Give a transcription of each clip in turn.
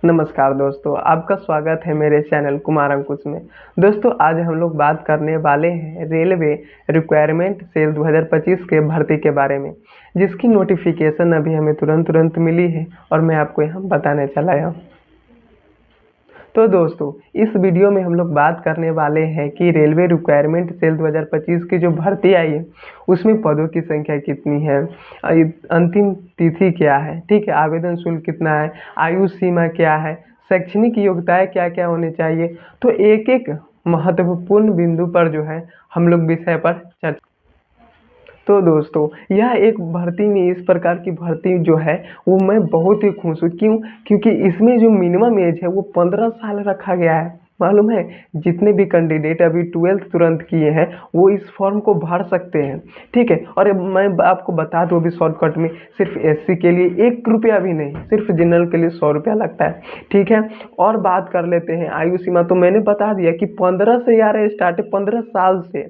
नमस्कार दोस्तों, आपका स्वागत है मेरे चैनल कुमार अंकुश में। दोस्तों, आज हम लोग बात करने वाले हैं रेलवे रिक्वायरमेंट सेल 2025 के भर्ती के बारे में, जिसकी नोटिफिकेशन अभी हमें तुरंत मिली है और मैं आपको यहाँ बताने चला आया हूँ। तो दोस्तों, इस वीडियो में हम लोग बात करने वाले हैं कि रेलवे रिक्वायरमेंट सेल 2025 की जो भर्ती आई है उसमें पदों की संख्या कितनी है, अंतिम तिथि क्या है, ठीक है, आवेदन शुल्क कितना है, आयु सीमा क्या है, शैक्षणिक योग्यताएं क्या क्या होनी चाहिए। तो एक एक महत्वपूर्ण बिंदु पर जो है हम लोग विषय पर चर्चा। तो दोस्तों, यह एक भर्ती में इस प्रकार की भर्ती जो है वो मैं बहुत ही खुश हूँ। क्यों? क्योंकि इसमें जो मिनिमम एज है वो 15 साल रखा गया है। मालूम है, जितने भी कैंडिडेट अभी 12th तुरंत किए हैं वो इस फॉर्म को भर सकते हैं, ठीक है। और मैं आपको बता दूँ अभी शॉर्टकट में, सिर्फ एससी के लिए 1 रुपया भी नहीं, सिर्फ जनरल के लिए 100 रुपया लगता है, ठीक है। और बात कर लेते हैं आयु सीमा, तो मैंने बता दिया कि 15 से यार स्टार्ट है, 15 साल से,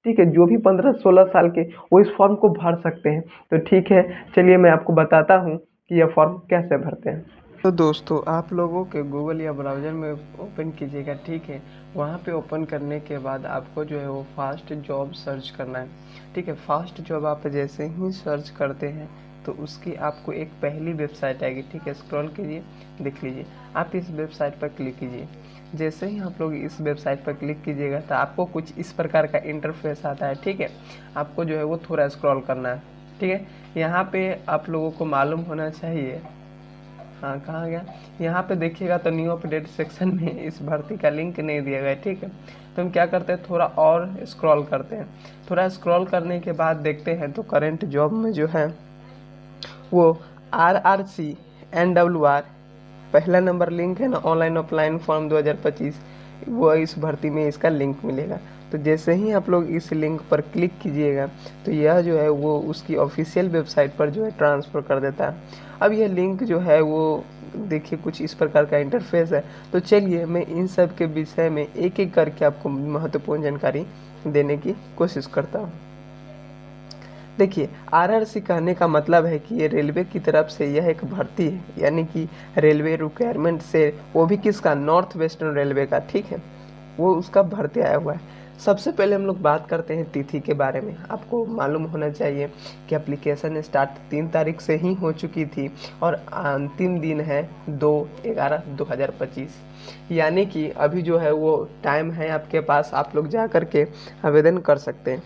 ठीक है। जो भी 15-16 साल के वो इस फॉर्म को भर सकते हैं। तो ठीक है, चलिए मैं आपको बताता हूँ कि यह फॉर्म कैसे भरते हैं। तो दोस्तों, आप लोगों के गूगल या ब्राउज़र में ओपन कीजिएगा, ठीक है। वहाँ पे ओपन करने के बाद आपको जो है वो फास्ट जॉब सर्च करना है, ठीक है। फास्ट जॉब आप जैसे ही सर्च करते हैं तो उसकी आपको एक पहली वेबसाइट आएगी, ठीक है। स्क्रॉल कीजिए, देख लीजिए, आप इस वेबसाइट पर क्लिक कीजिए। जैसे ही आप लोग इस वेबसाइट पर क्लिक कीजिएगा तो आपको कुछ इस प्रकार का इंटरफेस आता है, ठीक है। आपको जो है वो थोड़ा स्क्रॉल करना है, ठीक है। यहाँ पे आप लोगों को मालूम होना चाहिए, हाँ कहाँ गया, यहाँ पे देखिएगा तो न्यू अपडेट सेक्शन में इस भर्ती का लिंक नहीं दिया गया, ठीक है। तो हम क्या करते हैं, थोड़ा और स्क्रॉल करते हैं। थोड़ा स्क्रॉल करने के बाद देखते हैं तो करंट जॉब में जो है वो RRC NWR पहला नंबर लिंक है ना, ऑनलाइन ऑफलाइन फॉर्म 2025, वो इस भर्ती में इसका लिंक मिलेगा। तो जैसे ही आप लोग इस लिंक पर क्लिक कीजिएगा तो यह जो है वो उसकी ऑफिशियल वेबसाइट पर जो है ट्रांसफ़र कर देता है। अब यह लिंक जो है वो देखिए कुछ इस प्रकार का इंटरफेस है। तो चलिए मैं इन सब के विषय में एक एक करके आपको महत्वपूर्ण जानकारी देने की कोशिश करता हूँ। देखिए, RRC कहने का मतलब है कि ये रेलवे की तरफ से यह एक भर्ती है, यानी कि रेलवे रिक्वायरमेंट से, वो भी किसका, नॉर्थ वेस्टर्न रेलवे का, ठीक है, वो उसका भर्ती आया हुआ है। सबसे पहले हम लोग बात करते हैं तिथि के बारे में। आपको मालूम होना चाहिए कि एप्लीकेशन स्टार्ट 3 तारीख से ही हो चुकी थी और अंतिम दिन है 2/11/2025, यानी कि अभी जो है वो टाइम है आपके पास, आप लोग जा कर के आवेदन कर सकते हैं।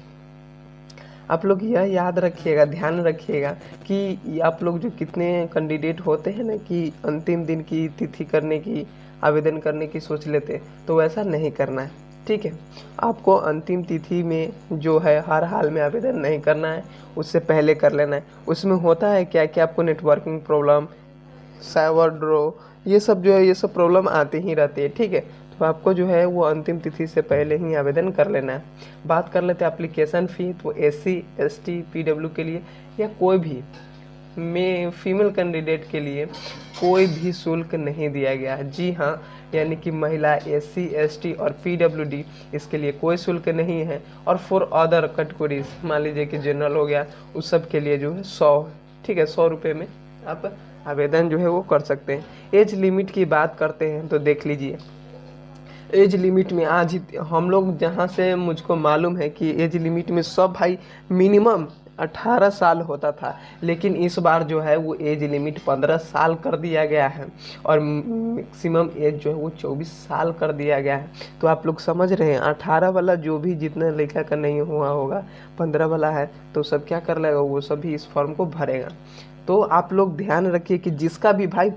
आप लोग यह याद रखिएगा, ध्यान रखिएगा कि आप लोग जो कितने कैंडिडेट होते हैं ना कि अंतिम दिन की तिथि करने की, आवेदन करने की सोच लेते, तो वैसा नहीं करना है, ठीक है। आपको अंतिम तिथि में जो है हर हाल में आवेदन नहीं करना है, उससे पहले कर लेना है। उसमें होता है क्या कि आपको नेटवर्किंग प्रॉब्लम, सर्वर ड्रो, ये सब जो है ये सब प्रॉब्लम आती ही रहती है, ठीक है। तो आपको जो है वो अंतिम तिथि से पहले ही आवेदन कर लेना है। बात कर लेते हैं एप्लीकेशन फ़ी, तो SC ST PW के लिए या कोई भी में फीमेल कैंडिडेट के लिए कोई भी शुल्क नहीं दिया गया है। जी हाँ, यानी कि महिला, SC ST और PWD, इसके लिए कोई शुल्क नहीं है। और फॉर अदर कैटेगरीज, मान लीजिए कि जनरल हो गया, उस सब के लिए जो है 100, ठीक है, 100 रुपये में आप आवेदन जो है वो कर सकते हैं। एज लिमिट की बात करते हैं तो देख लीजिए, एज लिमिट में आज ही हम लोग जहाँ से मुझको मालूम है कि एज लिमिट में सब भाई मिनिमम 18 साल होता था, लेकिन इस बार जो है वो एज लिमिट 15 साल कर दिया गया है और मैक्सिमम एज जो है वो 24 साल कर दिया गया है। तो आप लोग समझ रहे हैं, 18 वाला जो भी जितना लड़का का नहीं हुआ होगा, 15 वाला है, तो सब क्या कर लेगा, वो सभी इस फॉर्म को भरेगा। तो आप लोग ध्यान रखिए कि जिसका भी भाई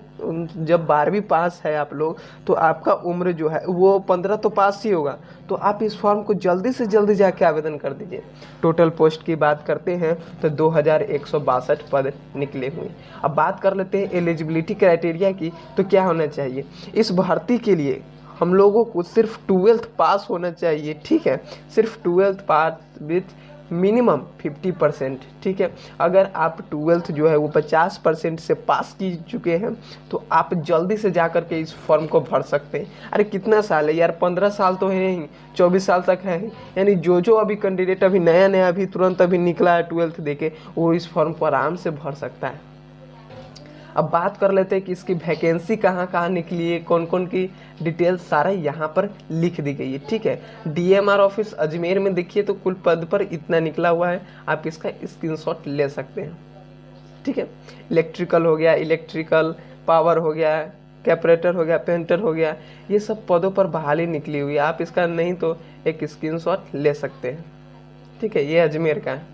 जब 12वीं पास है आप लोग, तो आपका उम्र जो है वो 15 तो पास ही होगा, तो आप इस फॉर्म को जल्दी से जल्दी जाके आवेदन कर दीजिए। टोटल पोस्ट की बात करते हैं तो 2162 पद निकले हुए। अब बात कर लेते हैं एलिजिबिलिटी क्राइटेरिया की, तो क्या होना चाहिए इस भर्ती के लिए, हम लोगों को सिर्फ 12th पास होना चाहिए, ठीक है, सिर्फ 12th पास विथ मिनिमम 50%, ठीक है। अगर आप 12th जो है वो 50% से पास की चुके हैं तो आप जल्दी से जा कर के इस फॉर्म को भर सकते हैं। अरे कितना साल है यार, 15 साल तो है ही, 24 साल तक है ही, यानी जो अभी कैंडिडेट अभी नया अभी तुरंत अभी निकला है 12th देके, वो इस फॉर्म को आराम से भर सकता है। अब बात कर लेते हैं कि इसकी वैकेंसी कहाँ कहाँ निकली है, कौन कौन की डिटेल्स सारा यहाँ पर लिख दी गई है। ठीक है, डीएमआर ऑफिस अजमेर में देखिए तो कुल पद पर इतना निकला हुआ है, आप इसका स्क्रीनशॉट ले सकते हैं। ठीक है, इलेक्ट्रिकल हो गया, इलेक्ट्रिकल पावर हो गया, कैपरेटर हो गया, पेंटर हो गया, ये सब पदों पर बहाली निकली हुई है। आप इसका नहीं तो एक स्क्रीनशॉट ले सकते हैं। ठीक है, ये अजमेर का है।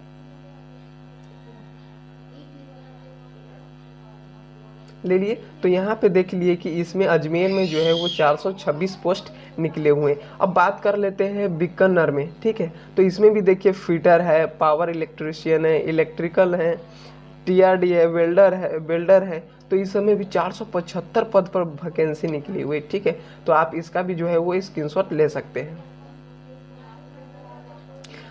ले लिए तो यहाँ पे देख लिए कि इसमें अजमेर में जो है वो 426 पोस्ट निकले हुए हैं। अब बात कर लेते हैं बीकानेर में। ठीक है, तो इसमें भी देखिए फिटर है, पावर इलेक्ट्रिशियन है, इलेक्ट्रिकल है, टीआरडी है, वेल्डर है। तो इस समय भी 475 पद पर वैकेंसी निकली हुई। ठीक है, तो आप इसका भी जो है वो स्क्रीनशॉट ले सकते हैं।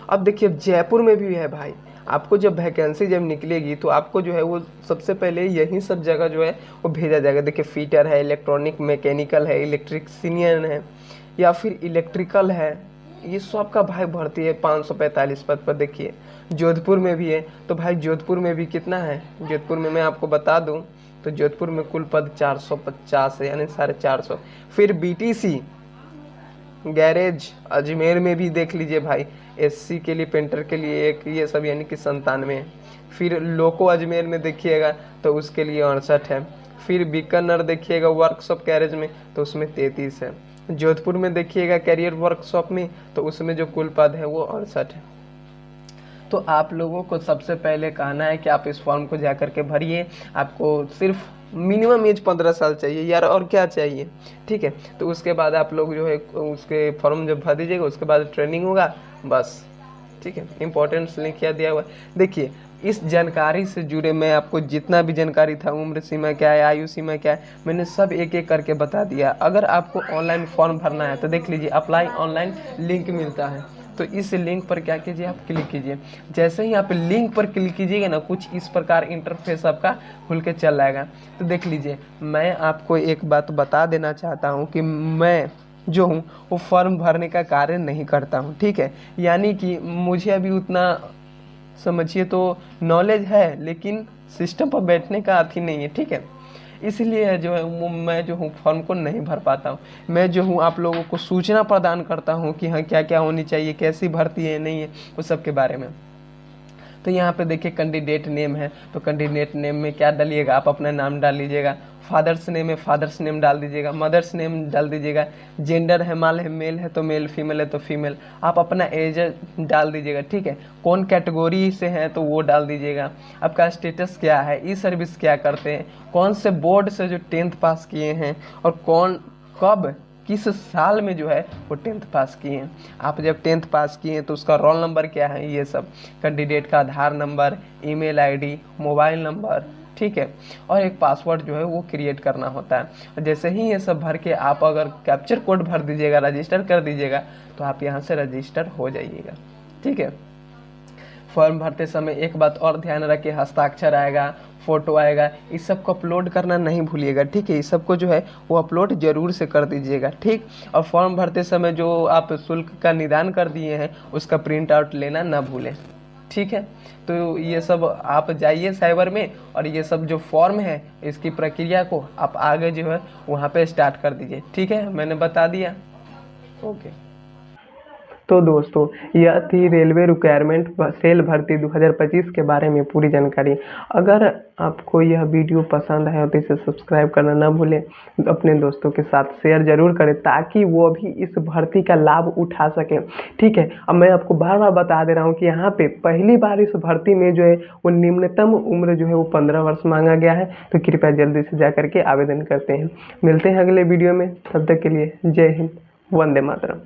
अब देखिए जयपुर में भी है भाई, आपको जब वैकेंसी जब निकलेगी तो आपको जो है वो सबसे पहले यही सब जगह जो है वो भेजा जाएगा। देखिए फिटर है, इलेक्ट्रॉनिक मैकेनिकल है, इलेक्ट्रिशियन है, या फिर इलेक्ट्रिकल है, ये सब का भाई भर्ती है 545 पद पर। देखिए जोधपुर में भी है, तो भाई जोधपुर में भी कितना है, जोधपुर में मैं आपको बता दूं तो जोधपुर में कुल पद 450 है, यानी 450। फिर बीटीसी गैरेज अजमेर में भी देख लीजिए भाई, एससी के लिए, पेंटर के लिए एक, ये सब यानी कि 97 है। फिर लोको अजमेर में देखिएगा तो उसके लिए 68 है। फिर बीकानेर देखिएगा वर्कशॉप गैरेज में तो उसमें 33 है। जोधपुर में देखिएगा कैरियर वर्कशॉप में तो उसमें जो कुल पद है वो 68 है। तो आप लोगों को सबसे पहले कहना है कि आप इस फॉर्म को जा करके भरिए। आपको सिर्फ मिनिमम एज 15 साल चाहिए यार, और क्या चाहिए। ठीक है, तो उसके बाद आप लोग जो है उसके फॉर्म जब भर दीजिएगा उसके बाद ट्रेनिंग होगा बस। ठीक है, इंपॉर्टेंस लिंक क्या दिया हुआ है देखिए। इस जानकारी से जुड़े मैं आपको जितना भी जानकारी था, उम्र सीमा क्या है, आयु सीमा क्या है, मैंने सब एक एक करके बता दिया। अगर आपको ऑनलाइन फॉर्म भरना है तो देख लीजिए अप्लाई ऑनलाइन लिंक मिलता है, तो इस लिंक पर क्या कीजिए, आप क्लिक कीजिए। जैसे ही आप लिंक पर क्लिक कीजिएगा ना, कुछ इस प्रकार इंटरफेस आपका खुल के चल जाएगा। तो देख लीजिए, मैं आपको एक बात बता देना चाहता हूँ कि मैं जो हूँ वो फॉर्म भरने का कार्य नहीं करता हूँ। ठीक है, यानी कि मुझे अभी उतना समझिए तो नॉलेज है, लेकिन सिस्टम पर बैठने का अथी नहीं है। ठीक है, इसलिए जो है वो मैं जो हूँ फॉर्म को नहीं भर पाता हूँ। मैं जो हूँ आप लोगों को सूचना प्रदान करता हूँ कि हाँ क्या क्या होनी चाहिए, कैसी भर्ती है नहीं है, उस सब के बारे में। तो यहाँ पे देखिए कैंडिडेट नेम है, तो कैंडिडेट नेम में क्या डालिएगा, आप अपना नाम डाल लीजिएगा। फादर्स नेम है, फादर्स नेम डाल दीजिएगा। मदर्स नेम डाल दीजिएगा। जेंडर है, मेल है तो मेल, फीमेल है तो फीमेल। आप अपना एज डाल दीजिएगा। ठीक है, कौन कैटेगरी से है तो वो डाल दीजिएगा। आपका स्टेटस क्या है, ई सर्विस क्या करते हैं, कौन से बोर्ड से जो 10th पास किए हैं, और कौन कब किस साल में जो है वो 10th पास किए हैं। आप जब 10th पास किए हैं तो उसका रोल नंबर क्या है, ये सब। कैंडिडेट का Aadhaar number, email ID, mobile number. ठीक है, और एक पासवर्ड जो है वो क्रिएट करना होता है। जैसे ही ये सब भर के आप अगर कैप्चर कोड भर दीजिएगा, रजिस्टर कर दीजिएगा, तो आप यहाँ से रजिस्टर हो जाइएगा। ठीक है, फॉर्म भरते समय एक बात और ध्यान रखिए, हस्ताक्षर आएगा, फोटो आएगा, इस सब को अपलोड करना नहीं भूलिएगा। ठीक है, इस सब को जो है वो अपलोड जरूर से कर दीजिएगा। ठीक, और फॉर्म भरते समय जो आप शुल्क का निदान कर दिए हैं उसका प्रिंट आउट लेना ना भूलें। ठीक है, तो ये सब आप जाइए साइबर में, और ये सब जो फॉर्म है इसकी प्रक्रिया को आप आगे जो है वहाँ पे स्टार्ट कर दीजिए। ठीक है, मैंने बता दिया। ओके, तो दोस्तों यह थी रेलवे रिक्वायरमेंट सेल भर्ती 2025 के बारे में पूरी जानकारी। अगर आपको यह वीडियो पसंद है तो इसे सब्सक्राइब करना ना भूलें, अपने दोस्तों के साथ शेयर जरूर करें ताकि वो भी इस भर्ती का लाभ उठा सकें। ठीक है, अब मैं आपको बार बार बता दे रहा हूँ कि यहाँ पे पहली बार इस भर्ती में जो है वो निम्नतम उम्र जो है वो 15 वर्ष मांगा गया है। तो कृपया जल्दी से जा करके आवेदन करते हैं। मिलते हैं अगले वीडियो में, तब तक के लिए जय हिंद, वंदे मातरम।